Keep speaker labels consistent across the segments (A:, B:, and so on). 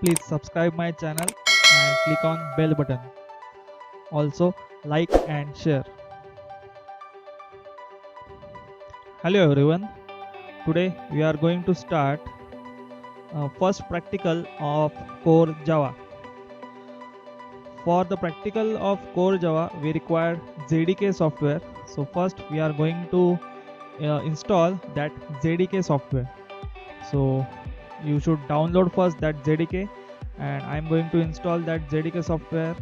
A: please subscribe my channel and click on bell button. Also like and share. Hello everyone. Today we are going to start first practical of core Java. For the practical of core Java we require JDK software. So first we are going to install that JDK software. So you should download first that JDK, and I'm going to install that JDK software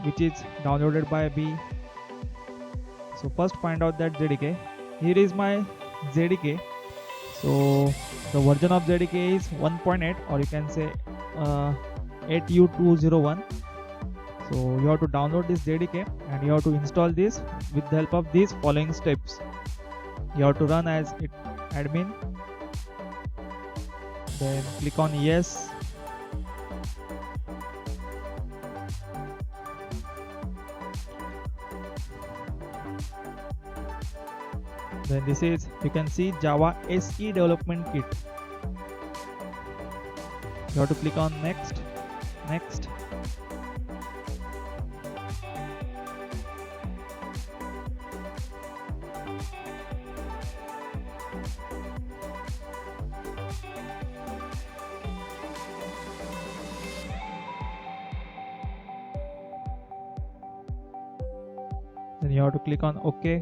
A: which is downloaded by me. So first find out that JDK. Here is my JDK. So the version of JDK is 1.8, or you can say 8U201. So you have to download this JDK and you have to install this with the help of these following steps. You have to run as admin, then click on yes, then this is, you can see Java SE development kit. You have to click on next. Then you have to click on OK.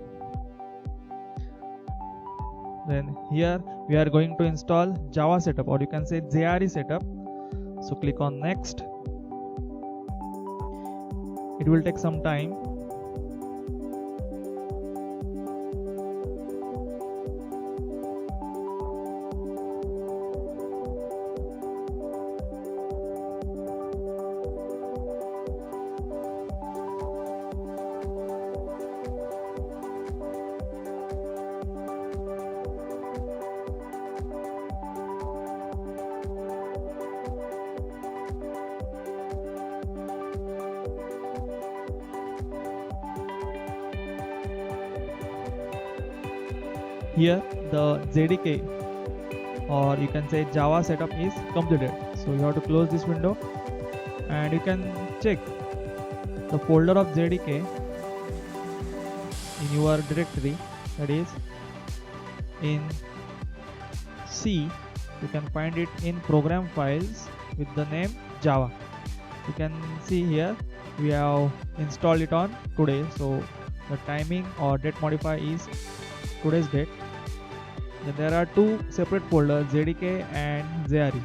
A: Then here we are going to install Java setup, or you can say JRE setup. So click on next. It will take some time. Here the JDK, or you can say Java setup, is completed. So you have to close this window and you can check the folder of JDK in your directory, that is in C. You can find it in program files with the name Java. You can see here we have installed it on today, so the timing or date modifier is today's date. Then there are two separate folders, JDK and JRE.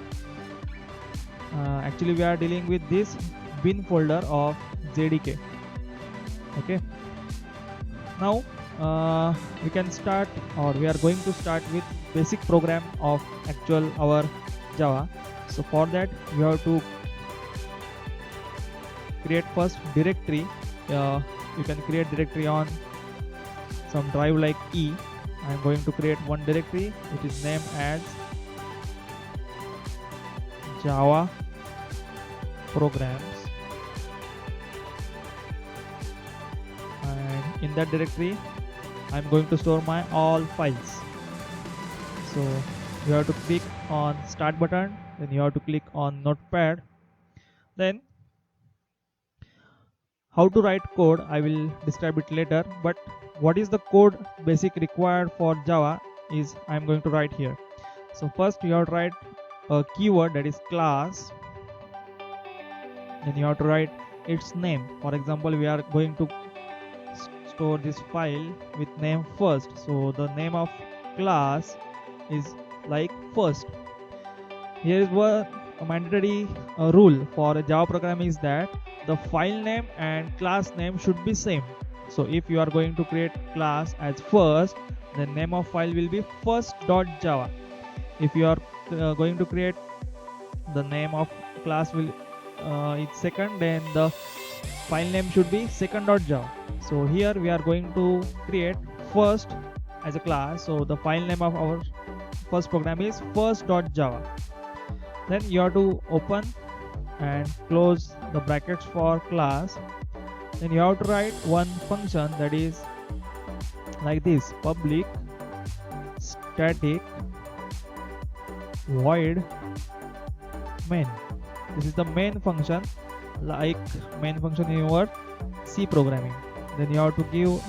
A: Actually we are dealing with this bin folder of JDK. Okay, now we can start, or we are going to start with basic program of actual our Java. So for that you have to create first directory. You can create directory on some drive like E. I am going to create one directory which is named as Java programs, and in that directory I am going to store my all files. So you have to click on start button, then you have to click on notepad. Then how to write code I will describe it later, but what is the code basic required for Java is I am going to write here. So first you have to write a keyword, that is class. Then you have to write its name. For example, we are going to store this file with name first, so the name of class is like first. Here is what a mandatory rule for a Java program is that the file name and class name should be same. So if you are going to create class as first, the name of file will be first.java. If you are going to create the name of class will it's second, then the file name should be second.java. So here we are going to create first as a class, so the file name of our first program is first.java. Then you have to open and close the brackets for class. Then you have to write one function, that is like this: public static void main. This is the main function, like main function in your C programming. Then you have to give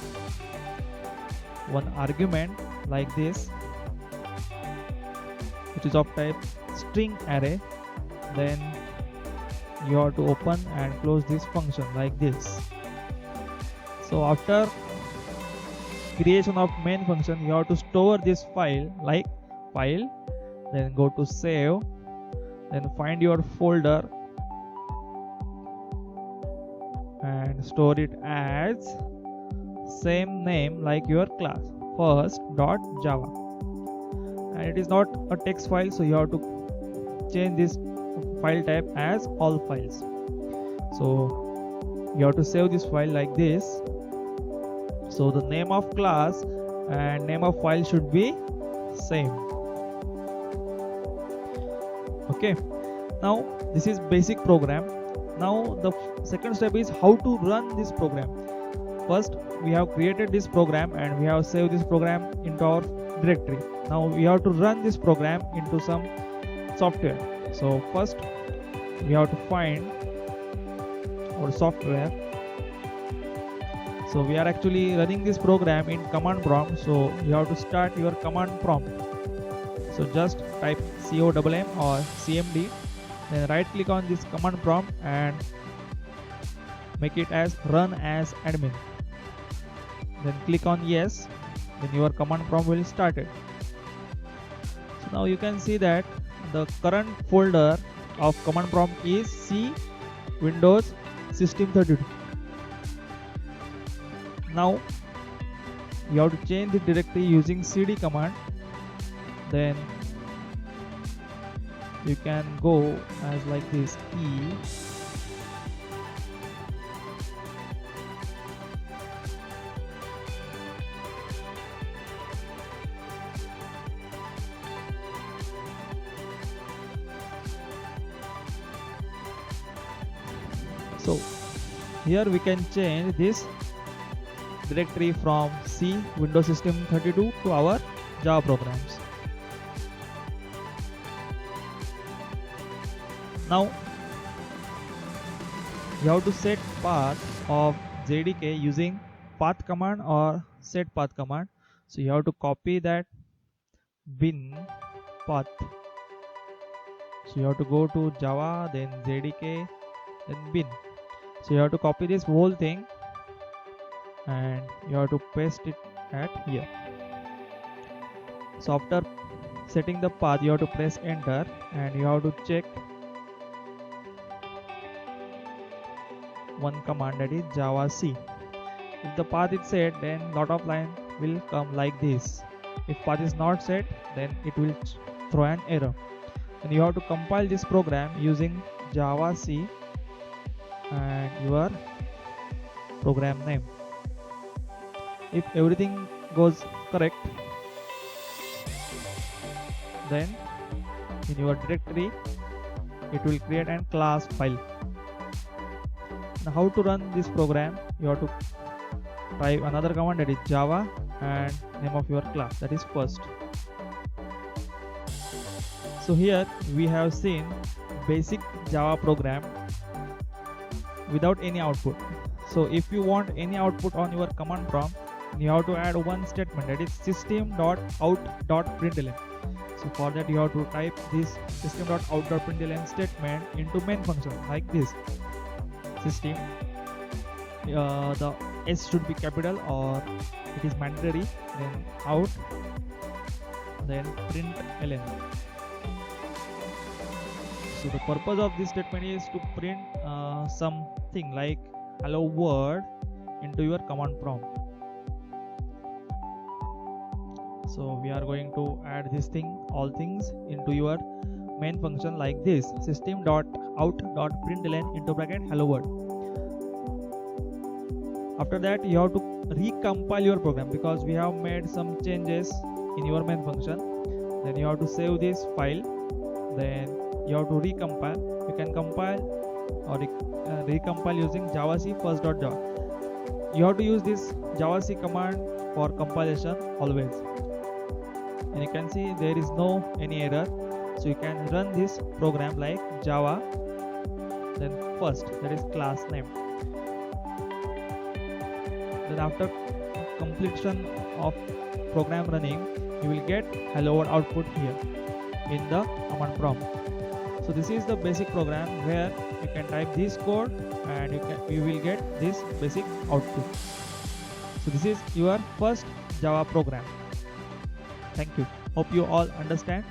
A: one argument like this, which is of type string array. Then you have to open and close this function like this. So after creation of main function, you have to store this file like file, then go to save, then find your folder and store it as same name like your class, first.java. And it is not a text file, so you have to change this file type as all files. So you have to save this file like this. So the name of class and name of file should be same. Okay, now this is basic program. Now the second step is how to run this program. First, we have created this program and we have saved this program into our directory. Now we have to run this program into some software. So first we have to find our software. So we are actually running this program in command prompt, so you have to start your command prompt. So just type COMM or CMD, then right click on this command prompt and make it as run as admin. Then click on yes, then your command prompt will start it. So now you can see that the current folder of command prompt is C Windows System32. Now you have to change the directory using cd command. Then you can go as like this E so here we can change this directory from C Windows System 32 to our Java programs. Now you have to set path of JDK using path command or set path command. So you have to copy that bin path. So you have to go to Java, then JDK, then bin. So you have to copy this whole thing and you have to paste it at here. So after setting the path, you have to press enter and you have to check one command, that is Java C. If the path is set, then lot of line will come like this. If path is not set, then it will throw an error. And you have to compile this program using Java C and your program name. If everything goes correct, then in your directory it will create a class file. Now how to run this program? You have to type another command, that is Java and name of your class, that is first. So here we have seen basic Java program without any output. So if you want any output on your command prompt, you have to add one statement, that is system.out.println. So for that you have to type this system.out.println statement into main function like this. System, the S should be capital or it is mandatory, then out, then println. So the purpose of this statement is to print something like hello world into your command prompt. So we are going to add this thing, all things into your main function like this, system.out.println into bracket hello world. After that you have to recompile your program because we have made some changes in your main function. Then you have to save this file, then you have to recompile. You can compile or recompile using Java C first.java. You have to use this Java C command for compilation always. And you can see there is no any error. So you can run this program like Java, then first, that is class name. Then after completion of program running, you will get hello world output here in the command prompt. So this is the basic program where you can type this code and you will get this basic output. So this is your first Java program. Thank you. Hope you all understand.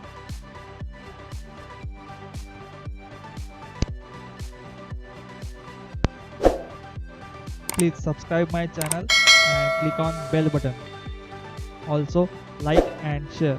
A: Please subscribe my channel and click on bell button. Also like and share.